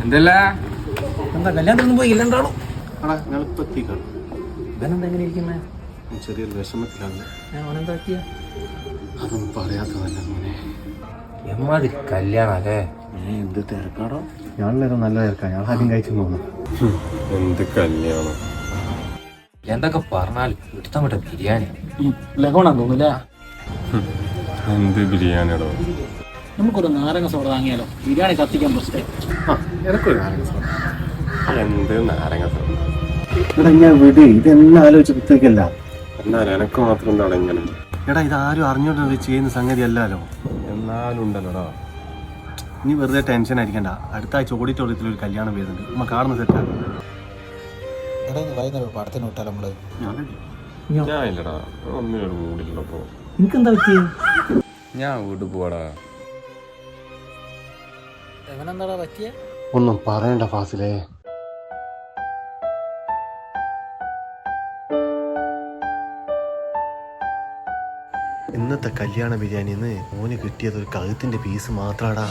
എന്തല്ല എന്താ കല്യാണത്തിനൊന്നും പോയി ഇല്ലെന്താണോ? ഇവനെന്താ എങ്ങനെ ഇരിക്കുന്നേ? ചെറിയൊരു വിഷമത്തിലാണ്. അവനെന്താ പറ്റിയ? അതൊന്നും പറയാത്തതല്ല മോനെ. എമ്മാതിരി കല്യാണം അല്ലേ? എന്ത് തിരക്കാടോ? ഞാനേരം നല്ല തിരക്കാണ്. ഞാൻ ആദ്യം കഴിച്ചു പോകുന്നു. എന്ത് കല്യാണം? എന്തൊക്കെ പറഞ്ഞാൽ ഇഷ്ടം വിട്ട ബിരിയാണി ലഗോണാന്ന് തോന്നുന്നില്ല. എന്ത് ബിരിയാണിയാടോ? നമുക്കൊരു നാരങ്ങ സോഡ വാങ്ങിയാലോ? ബിരിയാണി കത്തിക്കാൻ പ്രശ്നം. എനക്കൊരു നാരങ്ങ സോഡ. എന്ത് നാരങ്ങ സോഡ? എടാ ഞാൻ വിട്, ഇതെല്ലാം ആലോചിച്ച് പുത്തേക്കല്ല. എന്നാലും എനക്ക് മാത്രം എന്താണ് ഇങ്ങനെ? എടാ ഇതാരും അറിഞ്ഞോണ്ട് ചെയ്യുന്ന സംഗതി അല്ലല്ലോ. എന്നാലും ഉണ്ടല്ലോടാ. നീ വെറുതെ ടെൻഷൻ അടിക്കണ്ട. അടുത്ത ആഴ്ച ഓഡിറ്റോറിയത്തിൽ ഒരു കല്യാണം വരുന്നുണ്ട്. നമ്മ കാണുന്ന സെറ്റാണ്. പടത്തിന് വിട്ടാലോ നമ്മള്? ഞാൻ ഇല്ലടാ, ഒന്നിനൊരു മൂടില്ലപ്പോ. എനിക്കെന്താ പറ്റിയ? ഞാൻ വീട്ടിൽ പോവാടാ. എവനെന്താടാ പറ്റിയ? ഒന്നും പറയണ്ട ഫാസിലേ. ഇന്നത്തെ കല്യാണ ബിരിയാണിന്ന് മോന് കിട്ടിയത് ഒരു കഴുത്തിന്റെ പീസ് മാത്രാടാ.